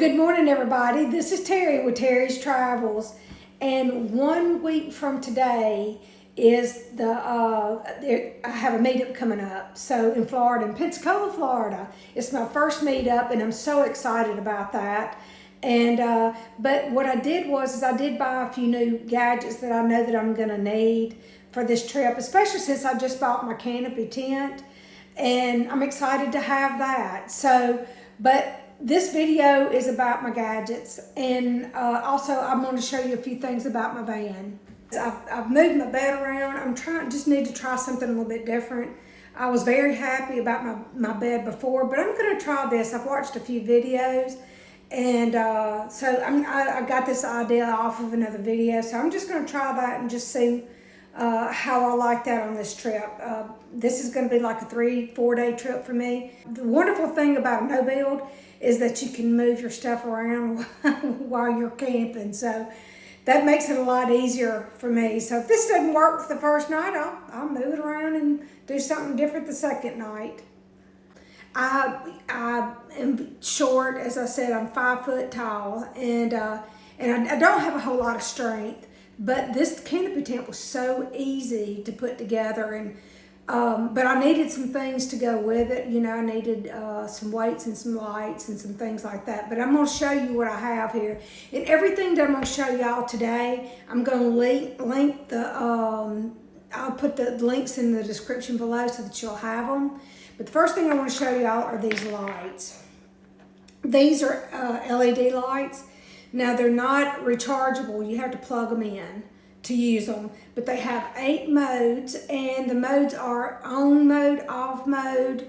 good morning, everybody. This is Terri with Terri's Travels, and 1 week from today is I have a meetup coming up. So in Florida, in Pensacola, Florida, it's my first meetup, and I'm so excited about that. And but what I did was I did buy a few new gadgets that I know that I'm gonna need for this trip, especially since I just bought my canopy tent, and I'm excited to have that. So, but this video is about my gadgets, and also I'm going to show you a few things about my van. I've moved my bed around. Just need to try something a little bit different. I was very happy about my bed before, but I'm going to try this. I've watched a few videos, and so I got this idea off of another video, so I'm just going to try that and just see how I like that on this trip. This is going to be like a 3-4 day trip for me. The wonderful thing about a no build is that you can move your stuff around while you're camping. So that makes it a lot easier for me. So if this doesn't work for the first night, I'll move it around and do something different the second night. I am short, as I said. I'm 5 foot tall, and I don't have a whole lot of strength. But this canopy tent was so easy to put together, and but I needed some things to go with it. You know, I needed some weights and some lights and some things like that. But I'm going to show you what I have here. And everything that I'm going to show y'all today, I'm going to link the, I'll put the links in the description below so that you'll have them. But the first thing I want to show y'all are these lights. These are LED lights. Now, they're not rechargeable. You have to plug them in to use them. But they have 8 modes, and the modes are on mode, off mode.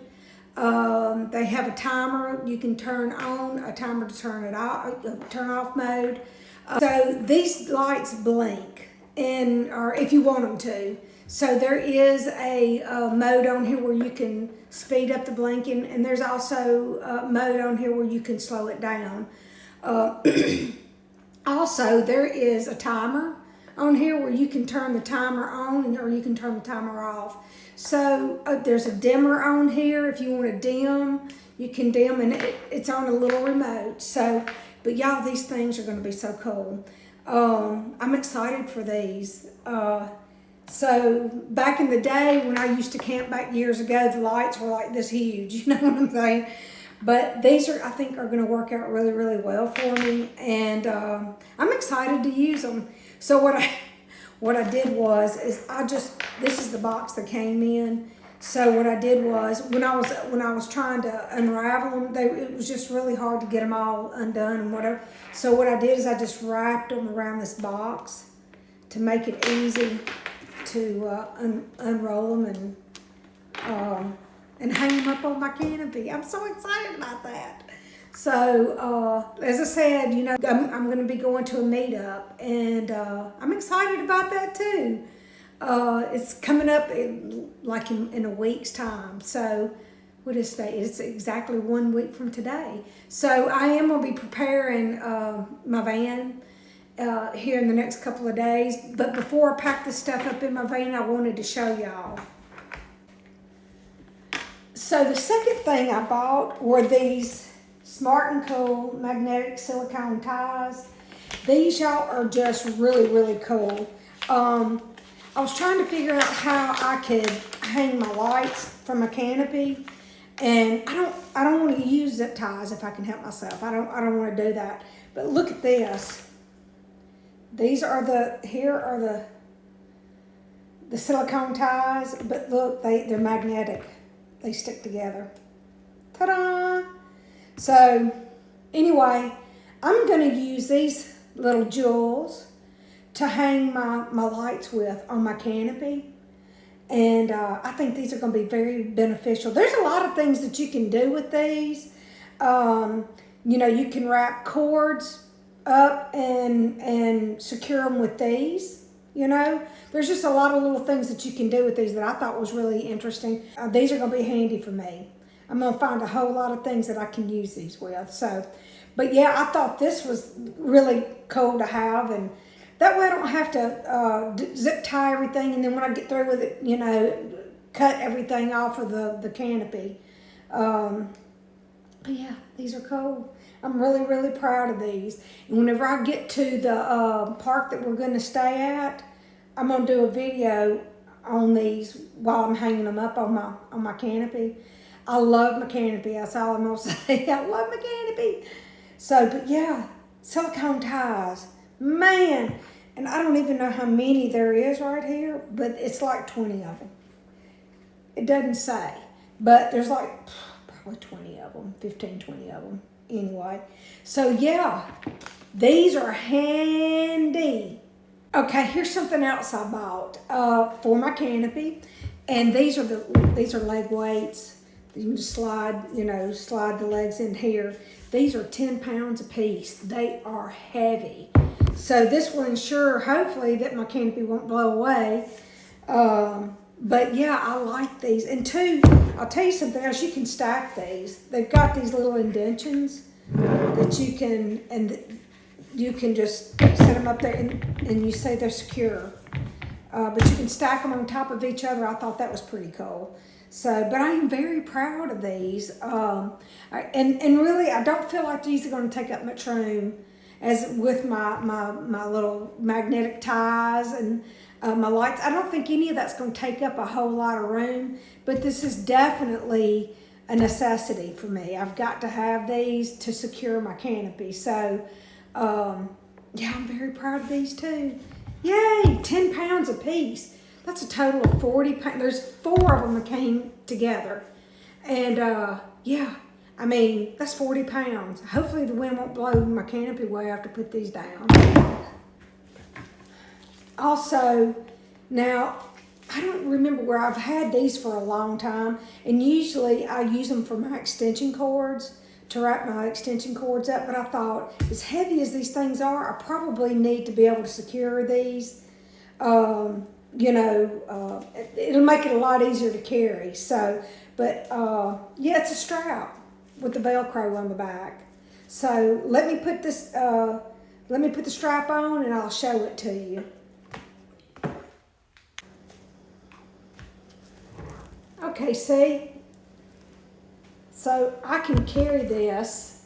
They have a timer you can turn on, a timer to turn it off, turn off mode. So these lights blink, or if you want them to. So there is a mode on here where you can speed up the blinking, and there's also a mode on here where you can slow it down. Also, there is a timer on here where you can turn the timer on or you can turn the timer off. So there's a dimmer on here. If you want to dim, you can dim, and it's on a little remote. So, but y'all, these things are going to be so cool. I'm excited for these. So back in the day when I used to camp back years ago, the lights were like this huge, you know what I'm saying? But these I think are going to work out really, really well for me, and I'm excited to use them. So what I did was this is the box that came in. So what I did was when I was trying to unravel them, it was just really hard to get them all undone and whatever. So what I did is I just wrapped them around this box to make it easy to unroll them and hang them up on my canopy. I'm so excited about that. So, as I said, you know, I'm going to be going to a meetup, and I'm excited about that too. It's coming up in a week's time. So, what is today? It's exactly 1 week from today. So, I am going to be preparing my van here in the next couple of days. But before I pack this stuff up in my van, I wanted to show y'all. So the second thing I bought were these Smart and Cool magnetic silicone ties. These, y'all, are just really, really cool. I was trying to figure out how I could hang my lights from a canopy, and I don't want to use zip ties if I can help myself. I don't want to do that. But look at this. These are here are the silicone ties, but look, they're magnetic. They stick together. Ta-da! So, anyway, I'm going to use these little jewels to hang my lights with on my canopy. And I think these are going to be very beneficial. There's a lot of things that you can do with these. You know, you can wrap cords up and secure them with these. You know, there's just a lot of little things that you can do with these that I thought was really interesting. These are going to be handy for me. I'm going to find a whole lot of things that I can use these with. So, but yeah, I thought this was really cool to have, and that way I don't have to zip tie everything, and then when I get through with it, you know, cut everything off of the canopy. But yeah, these are cool. I'm really, really proud of these. And whenever I get to the park that we're going to stay at, I'm going to do a video on these while I'm hanging them up on my canopy. I love my canopy. That's all I'm going to say. I love my canopy. So, but yeah, silicone ties. Man, and I don't even know how many there is right here, but it's like 20 of them. It doesn't say, but there's like probably 20 of them, 15, 20 of them anyway. So yeah, these are handy. Okay, here's something else I bought for my canopy, and these are leg weights. You can just slide the legs in here. These are 10 pounds a piece. They are heavy. So this will ensure, hopefully, that my canopy won't blow away. But yeah, I like these. And two, I'll tell you something else. You can stack these. They've got these little indentions that you can just set them up there and you say they're secure. But you can stack them on top of each other. I thought that was pretty cool. So, but I am very proud of these. And really, I don't feel like these are going to take up much room as with my little magnetic ties and my lights. I don't think any of that's going to take up a whole lot of room, but this is definitely a necessity for me. I've got to have these to secure my canopy. So, yeah, I'm very proud of these too. Yay, 10 pounds a piece. That's a total of 40 pounds. There's 4 of them that came together. And yeah, I mean, that's 40 pounds. Hopefully the wind won't blow my canopy away after I put these down. Also, now, I don't remember where I've had these for a long time, and usually I use them for my extension cords, to wrap my extension cords up, but I thought, as heavy as these things are, I probably need to be able to secure these. It'll make it a lot easier to carry. So, but yeah, it's a strap with the Velcro on the back. So let me put the strap on and I'll show it to you. Okay, see? So I can carry this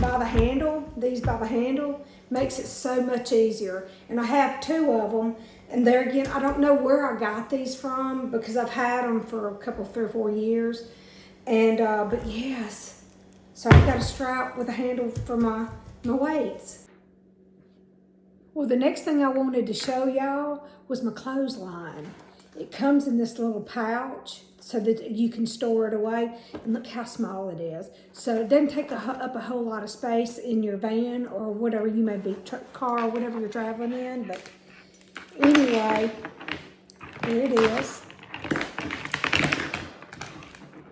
by the handle, makes it so much easier. And I have 2 of them, and there again, I don't know where I got these from because I've had them for a couple, 3 or 4 years. And, but yes, so I've got a strap with a handle for my weights. Well, the next thing I wanted to show y'all was my clothesline. It comes in this little pouch so that you can store it away. And look how small it is. So it doesn't take up a whole lot of space in your van or whatever you may be, car or whatever you're traveling in. But anyway, here it is.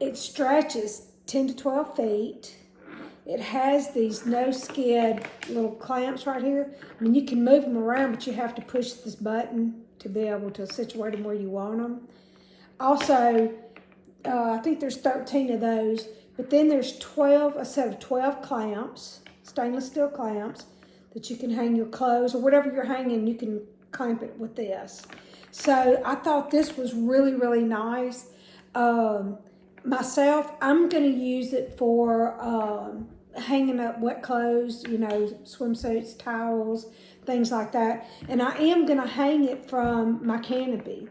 It stretches 10 to 12 feet. It has these no-skid little clamps right here. I mean, you can move them around, but you have to push this button to be able to situate them where you want them. Also, I think there's 13 of those, but then there's a set of 12 clamps, stainless steel clamps, that you can hang your clothes or whatever you're hanging, you can clamp it with this. So I thought this was really, really nice. Myself, I'm going to use it for hanging up wet clothes, swimsuits, towels, things like that. And I am going to hang it from my canopy.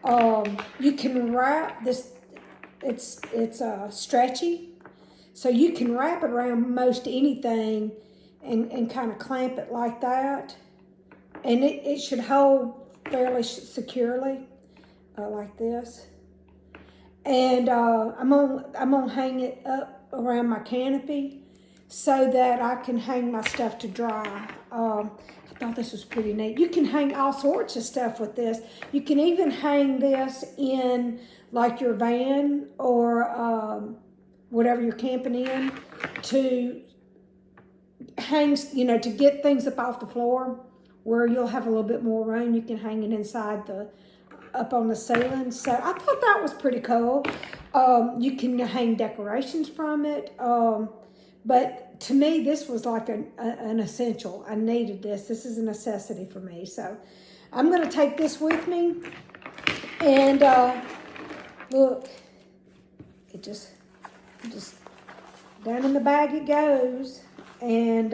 You can wrap this, it's stretchy, so you can wrap it around most anything and kind of clamp it like that. And it should hold fairly securely, like this. And I'm gonna hang it up around my canopy so that I can hang my stuff to dry. I thought this was pretty neat. You can hang all sorts of stuff with this. You can even hang this in like your van or whatever you're camping in to hang, to get things up off the floor where you'll have a little bit more room. You can hang it inside up on the ceiling. So I thought that was pretty cool. You can hang decorations from it. But to me, this was like an essential. I needed this. This is a necessity for me. So I'm going to take this with me. And look, it just down in the bag it goes. And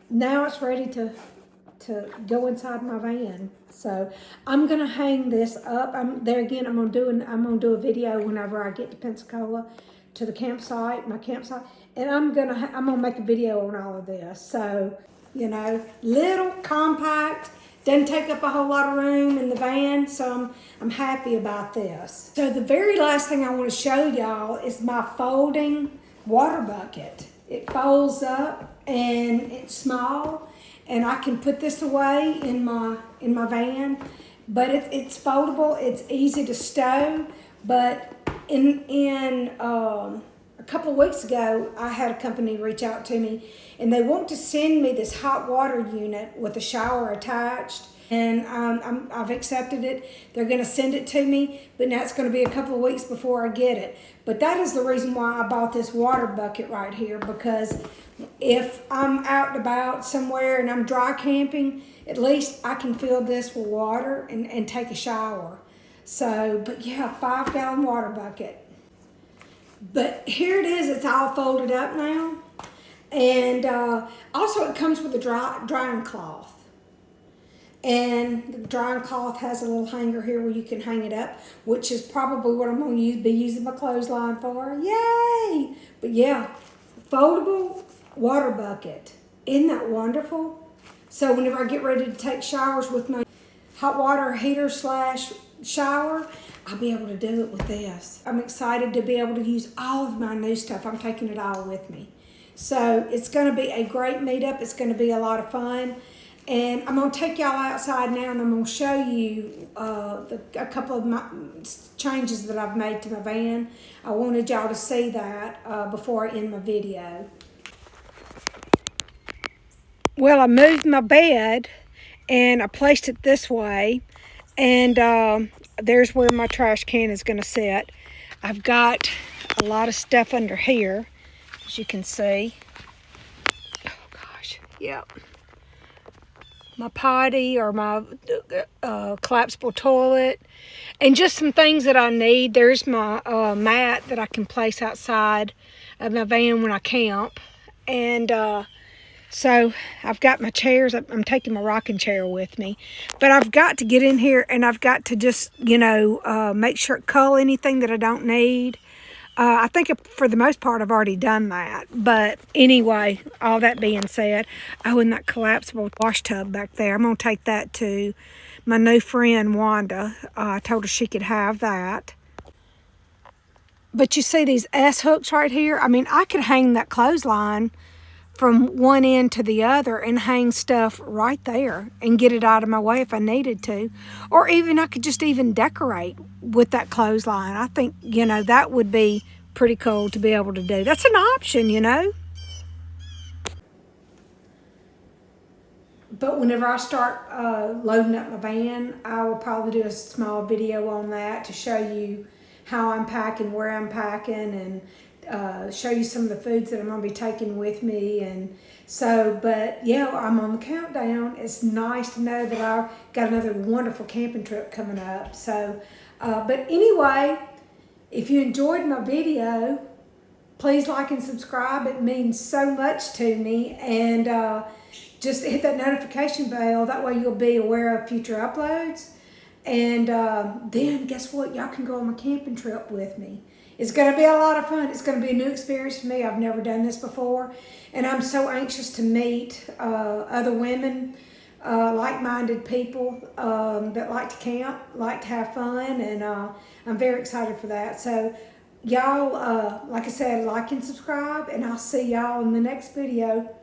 now it's ready to go inside my van. So I'm gonna hang this up. I'm gonna do a video whenever I get to Pensacola, to the campsite, my campsite, and I'm gonna make a video on all of this. So, you know, little, compact, doesn't take up a whole lot of room in the van, so I'm happy about this. So the very last thing I want to show y'all is my folding water bucket. It folds up and it's small, and I can put this away in my van, but it's foldable. It's easy to stow. But a couple of weeks ago, I had a company reach out to me, and they want to send me this hot water unit with a shower attached. And I've accepted it. They're going to send it to me, but now it's going to be a couple of weeks before I get it. But that is the reason why I bought this water bucket right here, because if I'm out and about somewhere and I'm dry camping, at least I can fill this with water and take a shower. So, but yeah, 5-gallon water bucket. But here it is. It's all folded up now. And also it comes with a drying cloth. And the drying cloth has a little hanger here where you can hang it up, which is probably what I'm going to be using my clothesline for. Yay! But yeah, foldable water bucket. Isn't that wonderful? So whenever I get ready to take showers with my hot water heater / shower, I'll be able to do it with this. I'm excited to be able to use all of my new stuff. I'm taking it all with me. So it's going to be a great meetup. It's going to be a lot of fun. And I'm going to take y'all outside now, and I'm going to show you a couple of my changes that I've made to my van. I wanted y'all to see that before I end my video. Well, I moved my bed, and I placed it this way. And there's where my trash can is going to sit. I've got a lot of stuff under here, as you can see. Oh, gosh. Yep. My potty, or my collapsible toilet, and just some things that I need. There's my mat that I can place outside of my van when I camp. And so I've got my chairs. I'm taking my rocking chair with me. But I've got to get in here, and I've got to just, you know, make sure cull anything that I don't need. I think for the most part I've already done that. But anyway, all that being said, oh, and that collapsible wash tub back there, I'm going to take that to my new friend Wanda. I told her she could have that. But you see these S-hooks right here? I mean, I could hang that clothesline from one end to the other and hang stuff right there and get it out of my way if I needed to. Or even I could just even decorate with that clothesline. I think, you know, that would be pretty cool to be able to do. That's an option, you know. But whenever I start loading up my van, I will probably do a small video on that to show you how I'm packing, where I'm packing, and show you some of the foods that I'm going to be taking with me. And so, but yeah, I'm on the countdown. It's nice to know that I've got another wonderful camping trip coming up. So, but anyway, if you enjoyed my video, please like and subscribe. It means so much to me. And just hit that notification bell. That way you'll be aware of future uploads. And then guess what? Y'all can go on my camping trip with me. It's going to be a lot of fun. It's going to be a new experience for me. I've never done this before. And I'm so anxious to meet other women, like-minded people that like to camp, like to have fun. And I'm very excited for that. So y'all, like I said, like and subscribe. And I'll see y'all in the next video.